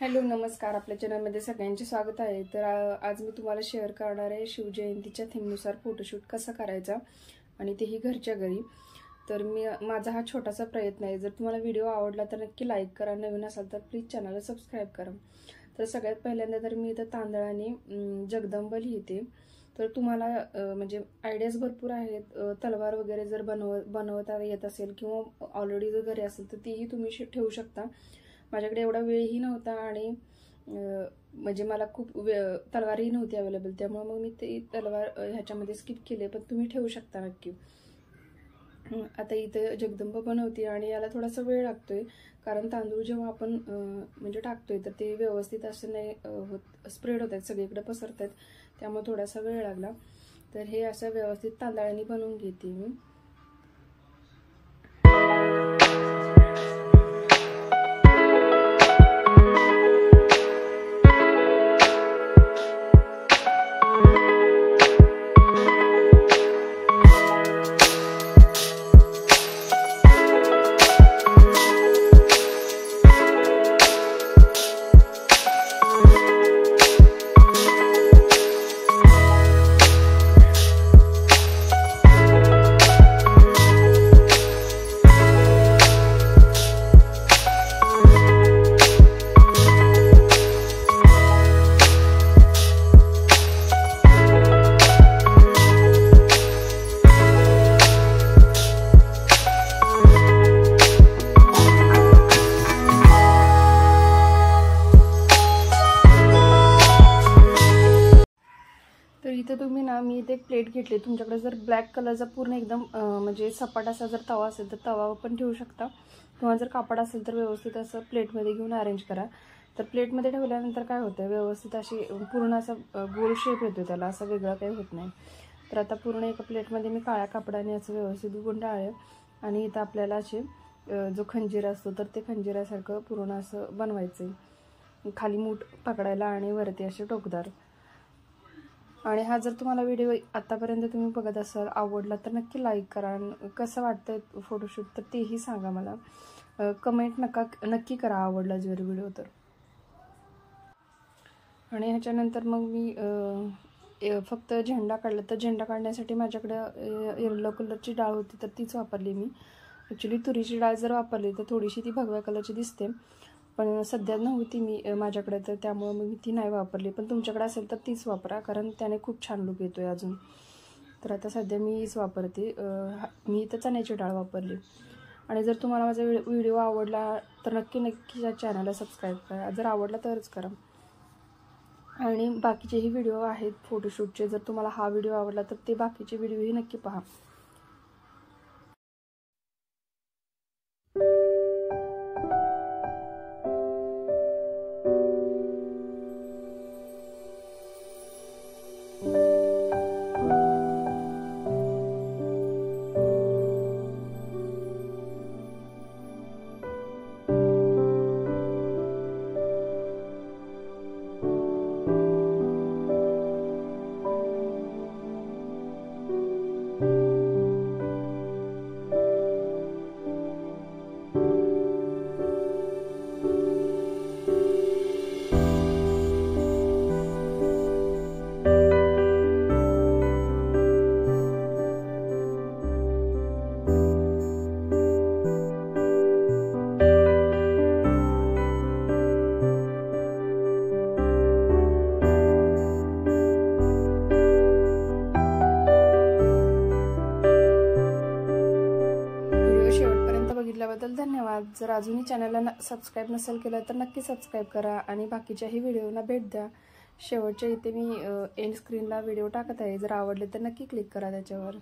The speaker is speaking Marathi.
हॅलो नमस्कार, आपल्या चॅनलमध्ये सगळ्यांचे स्वागत आहे। तर आज मी तुम्हाला शेअर करणार आहे शिवजयंतीच्या थीमनुसार फोटोशूट कसा करायचा आणि तेही घरच्या घरी। तर माझा हा छोटासा प्रयत्न आहे। जर तुम्हाला व्हिडिओ आवडला तर नक्की लाईक करा, नवीन असाल तर प्लीज चॅनलला सबस्क्राइब करा। तर सगळ्यात पहिल्यांदा तर मी इथं तांदळाने जगदंब लिहिते। तर तुम्हाला म्हणजे आयडियाज भरपूर आहेत। तलवार वगैरे जर बनवता येत असेल किंवा ऑलरेडी जर घरी असेल तर तीही तुम्ही ठेवू शकता। माझ्याकडे एवढा वेळही नव्हता आणि म्हणजे मला खूप तलवारही नव्हती अवेलेबल, त्यामुळे मग मी ते तलवार ह्याच्यामध्ये स्किप केले, पण तुम्ही ठेवू शकता नक्की। आता इथे जगदंब बनवते आणि याला थोडासा वेळ लागतोय, कारण तांदूळ जेव्हा आपण म्हणजे टाकतोय तर ते व्यवस्थित असं नाही होत, स्प्रेड होत आहेत, सगळीकडे पसरत आहेत, त्यामुळे थोडासा वेळ लागला। तर हे असं व्यवस्थित तांदळाने बनवून घेते मी। तर इथे तुम्ही ना, मी इथे एक प्लेट घेतली। तुमच्याकडे जर ब्लॅक कलरचा पूर्ण एकदम म्हणजे सपाट असा जर तवा असेल तर तवा पण ठेवू शकता, किंवा जर कापड असेल तर व्यवस्थित असं प्लेटमध्ये घेऊन अरेंज करा। तर प्लेटमध्ये ठेवल्यानंतर काय होतं, व्यवस्थित अशी पूर्ण असं गोल शेप येतो त्याला, असं वेगळं काही होत नाही। तर आता पूर्ण एका प्लेटमध्ये मी काळ्या कापडाने असं व्यवस्थित गुंडाळले आणि इथं आपल्याला असे जो खंजीर असतो तर ते खंजिरासारखं पूर्ण असं बनवायचं, खाली मूठ पकडायला आणि वरती असे टोकदार। आणि हा जर तुम्हाला व्हिडिओ आतापर्यंत तुम्ही बघत असाल, आवडला तर नक्की लाईक करा। कसं वाटतंय फोटोशूट तर तेही सांगा मला, कमेंट नक्की करा आवडला जर व्हिडिओ तर। आणि ह्याच्यानंतर मग मी फक्त झेंडा काढला। तर झेंडा काढण्यासाठी माझ्याकडे येलो कलरची डाळ होती, तर तीच वापरली मी। ॲक्च्युली तुरीची डाळ जर वापरली तर थोडीशी ती भगव्या कलरची दिसते, पण सध्या नव्हती माझ्याकडे, तर त्यामुळे मी ती नाही वापरली। पण तुमच्याकडे असेल तर तीच वापरा, कारण त्याने खूप छान लुक येतोय अजून। तर आता सध्या मी हीच वापरते। मी इथं चण्याची डाळ वापरली। आणि जर तुम्हाला माझा व्हिडिओ आवडला तर नक्की या चॅनलला सबस्क्राईब करा, जर आवडला तरच करा। आणि बाकीचेही व्हिडिओ आहेत फोटोशूटचे, जर तुम्हाला हा व्हिडिओ आवडला तर ते बाकीचे व्हिडिओही नक्की पहा। बघितल्याबद्दल धन्यवाद। जर अजूनही चॅनलला सबस्क्राईब नसेल केलं तर नक्की सबस्क्राईब करा आणि बाकीच्याही व्हिडिओला भेट द्या। शेवटच्या इथे मी एंड स्क्रीनला व्हिडिओ टाकत आहे, जर आवडले तर नक्की क्लिक करा त्याच्यावर।